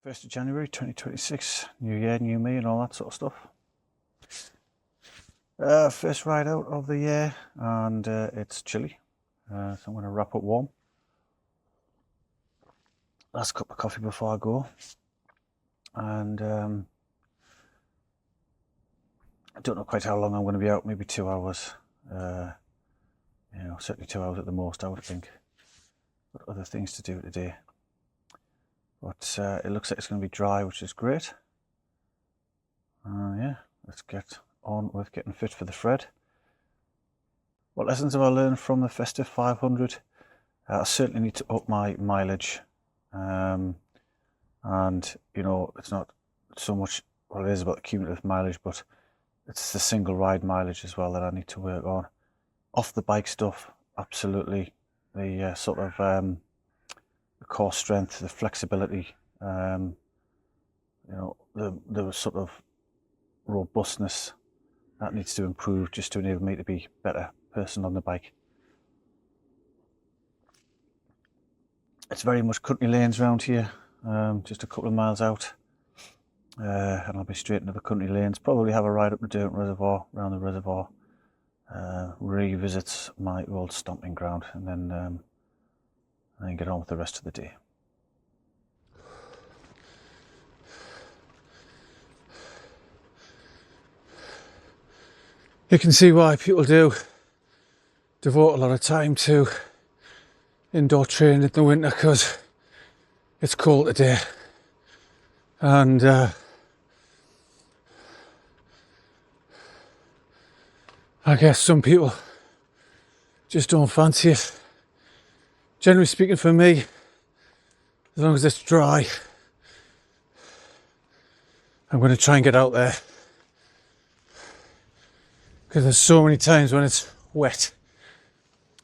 1st of January 2026, new year, new me and all that sort of stuff. First ride out of the year, and it's chilly, so I'm going to wrap up warm. Last cup of coffee before I go, and I don't know quite how long I'm going to be out, maybe 2 hours, certainly 2 hours at the most, I would think. Got other things to do today. But it looks like it's going to be dry, which is great. Yeah, let's get on with getting fit for the Fred. What lessons have I learned from the Festive 500? I certainly need to up my mileage. And, it's not so much, well, it is about the cumulative mileage, but it's the single ride mileage as well that I need to work on. Off the bike stuff, absolutely. The the core strength, the flexibility, the sort of robustness that needs to improve just to enable me to be a better person on the bike. It's very much country lanes around here, just a couple of miles out, and I'll be straight into the country lanes. Probably have a ride up the Derwent Reservoir, around the reservoir, revisit my old stomping ground, and then get on with the rest of the day. You can see why people do devote a lot of time to indoor training in the winter, because it's cold today, and I guess some people just don't fancy it. Generally speaking, for me, as long as it's dry, I'm going to try and get out there, because there's so many times when it's wet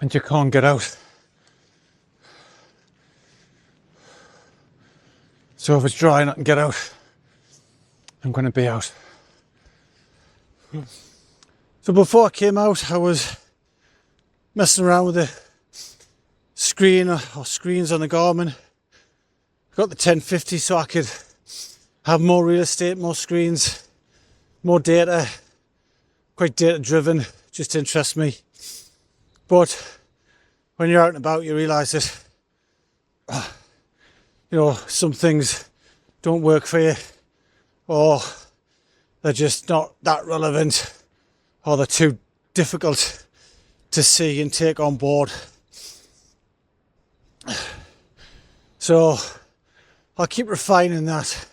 and you can't get out. So if it's dry and I can get out, I'm going to be out. So before I came out, I was messing around with the screen or screens on the Garmin. I got the 1050 so I could have more real estate, more screens, more data. Quite data driven, just interests me. But when you're out and about, you realise that some things don't work for you, or they're just not that relevant, or they're too difficult to see and take on board. So I'll keep refining that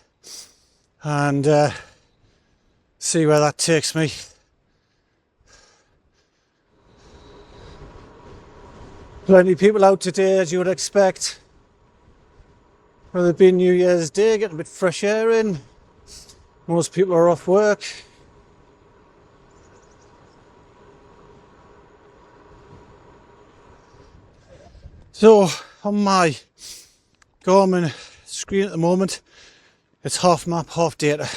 and see where that takes me. Plenty of people out today, as you would expect. Whether it be New Year's Day, getting a bit fresh air in. Most people are off work. So on my Garmin screen at the moment, it's half map, half data.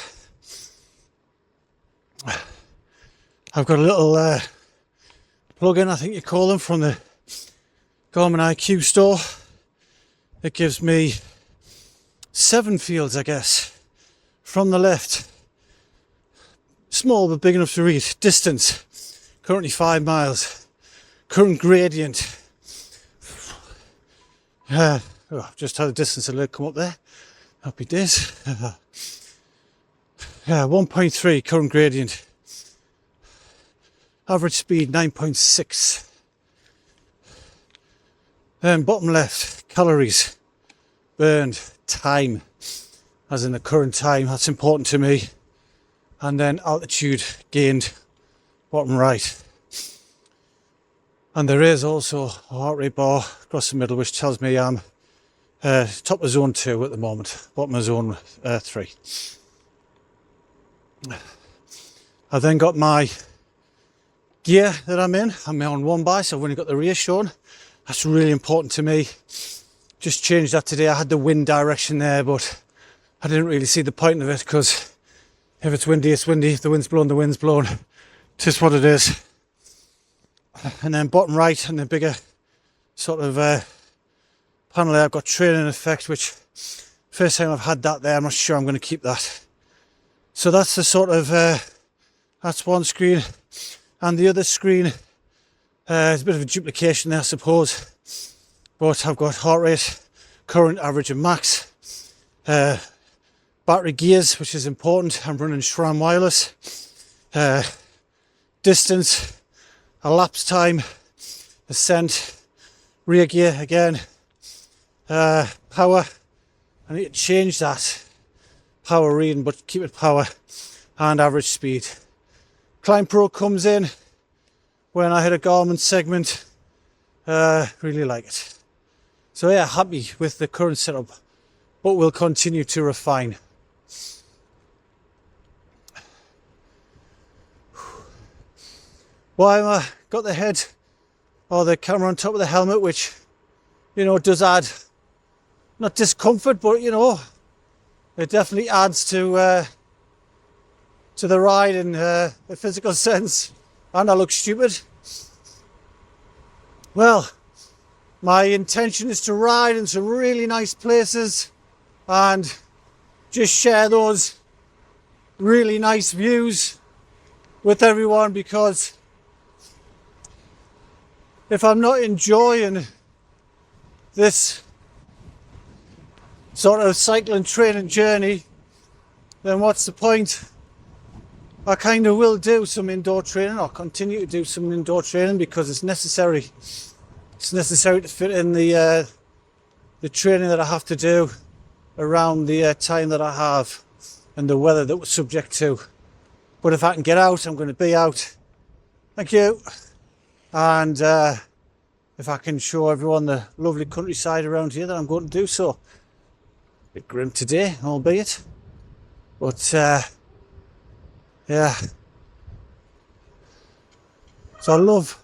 I've got a little plug-in, I think you call them, from the Garmin IQ store. It gives me 7 fields, I guess, from the left. Small but big enough to read. Distance, currently 5 miles. Current gradient. Just had a distance alert come up there. Happy days. 1.3 current gradient. Average speed 9.6. Then bottom left, calories burned, time, as in the current time, that's important to me. And then altitude gained, bottom right. And there is also a heart rate bar across the middle, which tells me I'm top of zone 2 at the moment, bottom of zone 3. I've then got my gear that I'm in. I'm on 1x, so I've only got the rear shown. That's really important to me. Just changed that today. I had the wind direction there, but I didn't really see the point of it, because if it's windy, it's windy. If the wind's blowing, the wind's blowing. It's just what it is. And then bottom right, and the bigger sort of panel there, I've got training effect, which First time I've had that there. I'm not sure I'm going to keep that. So that's the sort of, that's one screen. And the other screen, is a bit of a duplication there, I suppose. But I've got heart rate, current, average and max. Battery gears, which is important. I'm running SRAM wireless. Distance, elapsed time, ascent, rear gear again. Power, I need to change that power reading, but keep it power, and average speed. Climb Pro comes in when I hit a Garmin segment. Really like it. So yeah, happy with the current setup, but we'll continue to refine. Well, I got the head or the camera on top of the helmet, which, you know, does add not discomfort, but you know, it definitely adds to the ride in a physical sense. And I look stupid. Well, my intention is to ride in some really nice places and just share those really nice views with everyone, because if I'm not enjoying this sort of cycling training journey, then what's the point? I kind of will do some indoor training. I'll continue to do some indoor training because it's necessary. It's necessary to fit in the training that I have to do around the time that I have and the weather that we're subject to. But if I can get out, I'm going to be out. Thank you. And if I can show everyone the lovely countryside around here, then I'm going to do so. A bit grim today, albeit. But yeah. So I love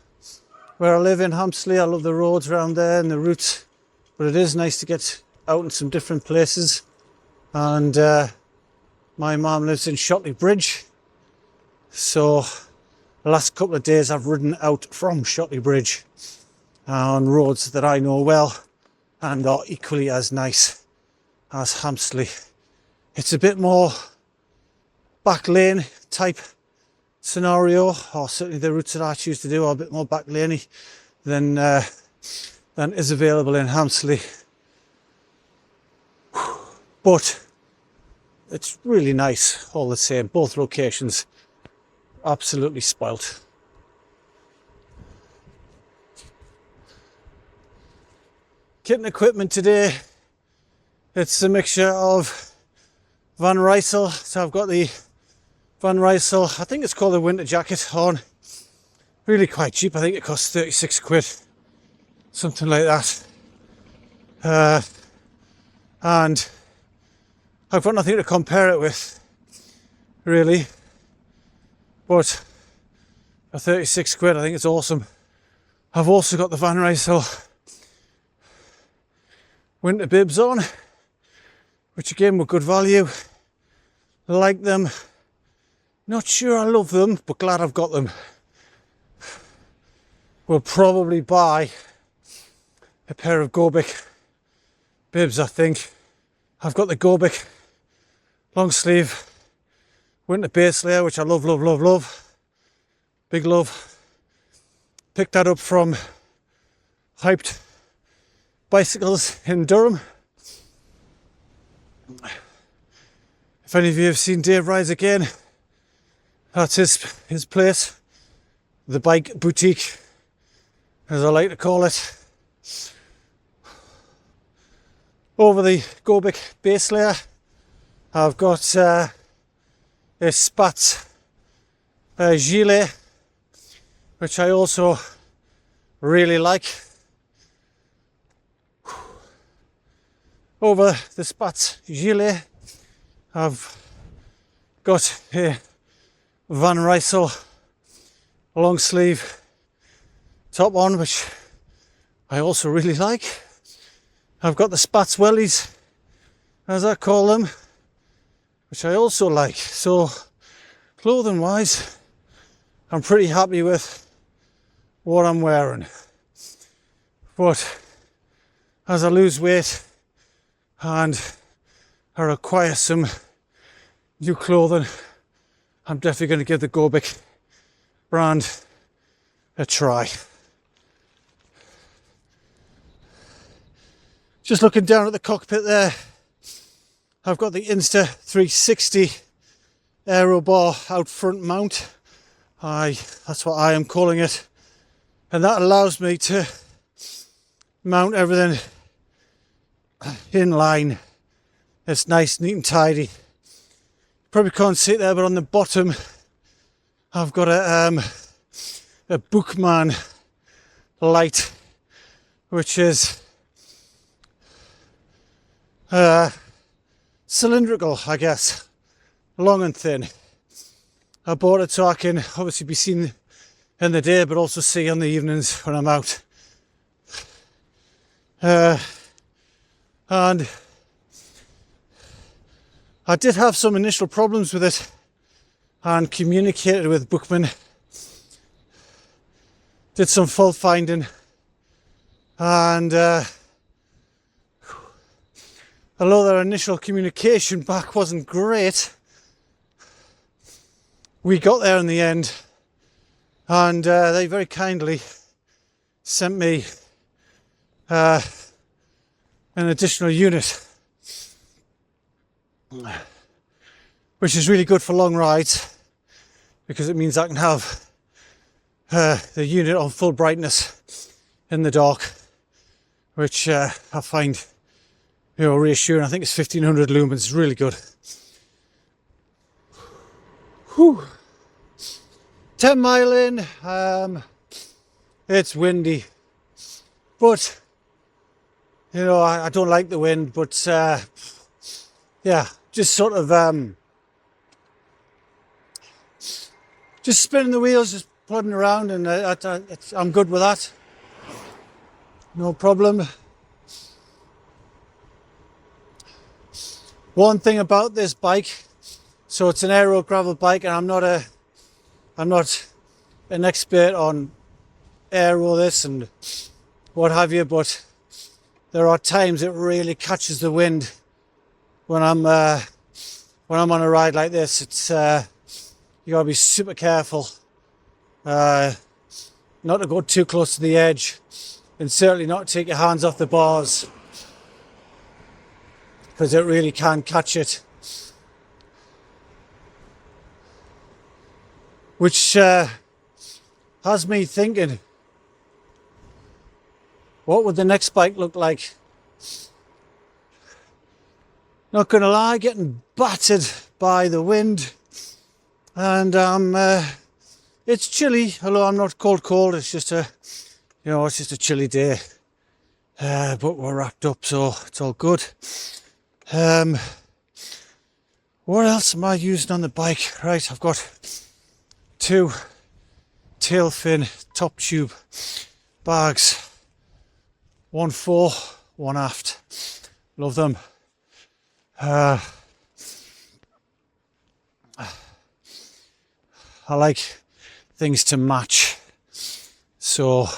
where I live in Hampsley. I love the roads around there and the routes. But it is nice to get out in some different places. And my mum lives in Shotley Bridge. So the last couple of days I've ridden out from Shotley Bridge on roads that I know well and are equally as nice as Hampsley. It's a bit more back lane type scenario, or certainly the routes that I choose to do are a bit more back laney than is available in Hampsley. But it's really nice all the same. Both locations absolutely spoilt. Kit and equipment today, it's a mixture of Van Rysel. So I've got the Van Rysel, I think it's called the winter jacket on. Really quite cheap. I think it costs 36 quid, something like that. And I've got nothing to compare it with, really. But for 36 quid, I think it's awesome. I've also got the Van Rysel winter bibs on, which again were good value. Like them. Not sure I love them, but glad I've got them. We'll probably buy a pair of Gobic bibs, I think. I've got the Gobic long sleeve winter base layer, which I love, love, love, love. Big love. Picked that up from Hyped Bicycles in Durham. If any of you have seen Dave Rides Again, that's his place. The bike boutique, as I like to call it. Over the Gobic base layer, I've got a Spatz gilet, which I also really like. Over the Spatz gilet, I've got a Van Rysel long sleeve top on, which I also really like. I've got the Spatz wellies, as I call them, which I also like. So clothing wise, I'm pretty happy with what I'm wearing. But as I lose weight and I require some new clothing, I'm definitely going to give the Gobic brand a try. Just looking down at the cockpit there, I've got the Insta360 aero bar out front mount. That's what I am calling it, and that allows me to mount everything in line. It's nice, neat and tidy. Probably can't see it there, but on the bottom I've got a Bookman light, which is cylindrical, I guess, long and thin. I bought it so I can obviously be seen in the day, but also see on the evenings when I'm out. And I did have some initial problems with it and communicated with Bookman. Did some fault finding, and although their initial communication back wasn't great, we got there in the end, and they very kindly sent me an additional unit, which is really good for long rides because it means I can have the unit on full brightness in the dark, which I find reassuring. I think it's 1500 lumens, it's really good. Whew. 10 mile in, it's windy, but I don't like the wind, but yeah, just sort of just spinning the wheels, just plodding around, and I'm good with that, no problem. One thing about this bike, so it's an aero gravel bike, and I'm not an expert on aero this and what have you, but there are times it really catches the wind when I'm on a ride like this. It's you gotta be super careful not to go too close to the edge, and certainly not take your hands off the bars, because it really can catch it. Which has me thinking, what would the next bike look like? Not gonna lie, getting battered by the wind, and it's chilly. Although I'm not cold. It's just a chilly day. But we're wrapped up, so it's all good. What else am I using on the bike? Right, I've got 2 tail fin top tube bags, 1 fore, 1 aft. Love them. I like things to match, so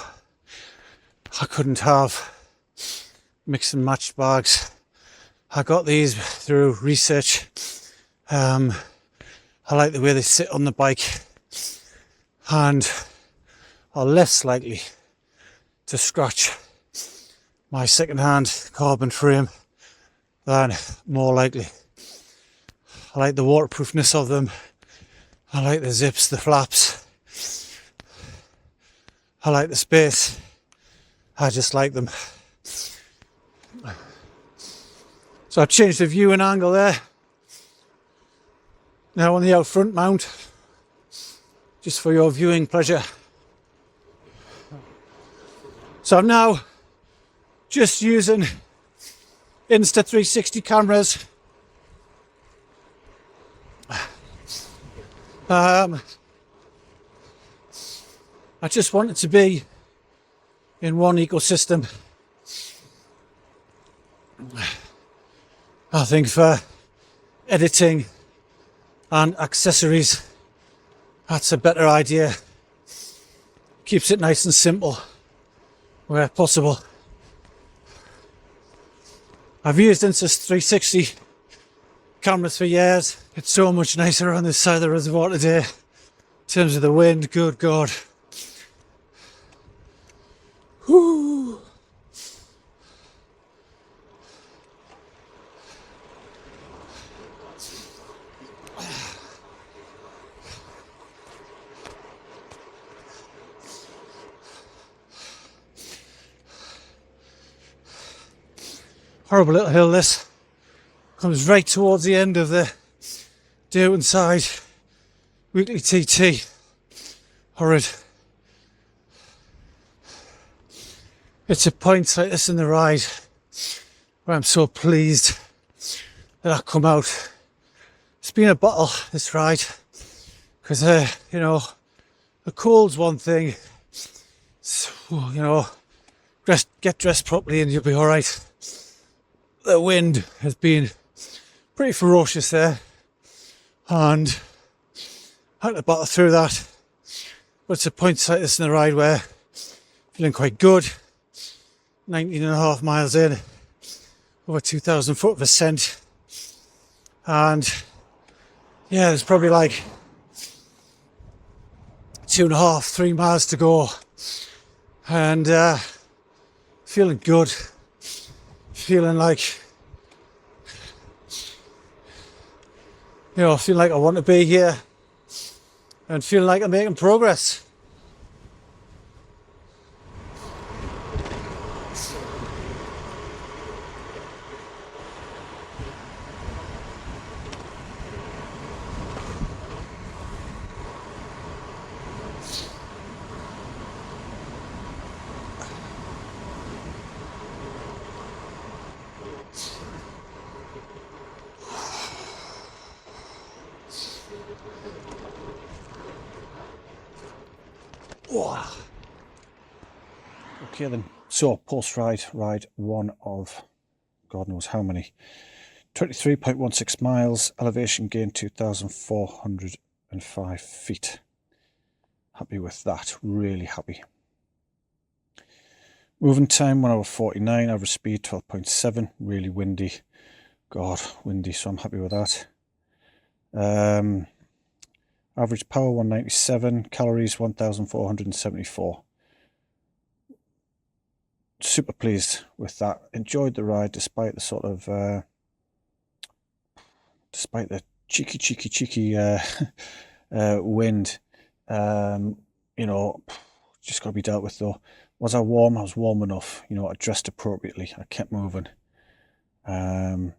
I couldn't have mix and match bags. I got these through research. I like the way they sit on the bike and are less likely to scratch my second-hand carbon frame than more likely. I like the waterproofness of them. I like the zips, the flaps. I like the space. I just like them. So I've changed the viewing angle there. Now on the out front mount, just for your viewing pleasure. So I'm now just using Insta360 cameras. I just want it to be in one ecosystem. I think for editing and accessories, that's a better idea. Keeps it nice and simple where possible. I've used Insta360 cameras for years. It's so much nicer on this side of the reservoir today. In terms of the wind, good God. Whoo. Horrible little hill this. Comes right towards the end of the Durban side weekly TT. Horrid. It's at points like this in the ride where I'm so pleased that I come out. It's been a battle, this ride, because you know, the cold's one thing. So, you know, get dressed properly and you'll be all right. The wind has been pretty ferocious there, and I had to battle through that. But it's at points like this in the ride where feeling quite good. 19.5 miles in, over 2,000 foot of ascent, and yeah, there's probably like 2.5, 3 miles to go, and feeling good, feeling like, you know, feeling like I want to be here, and feeling like I'm making progress. Okay then, so post-ride, ride one of God knows how many. 23.16 miles, elevation gain 2,405 feet. Happy with that, really happy. Moving time 1 hour 49, average speed 12.7, really windy. God, windy, so I'm happy with that. Average power 197, calories 1,474. Super pleased with that. Enjoyed the ride despite the sort of despite the cheeky wind. You know, just got to be dealt with though. Was I warm? I was warm enough. You know, I dressed appropriately. I kept moving.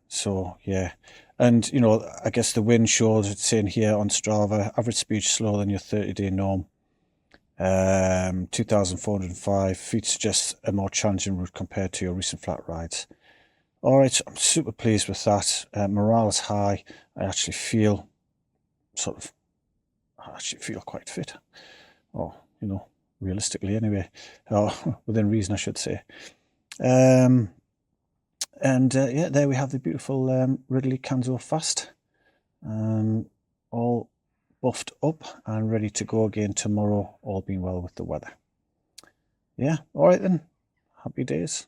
So yeah, and you know, I guess the wind shows it's saying here on Strava, average speed slower than your 30-day norm. 2,405 feet suggests a more challenging route compared to your recent flat rides. All right, I'm super pleased with that. Morale is high. I actually feel quite fit. Oh, you know, realistically anyway, within reason, I should say. Yeah, there we have the beautiful Ridley Canso Fast, all buffed up and ready to go again tomorrow, all being well with the weather. Yeah, all right then, happy days.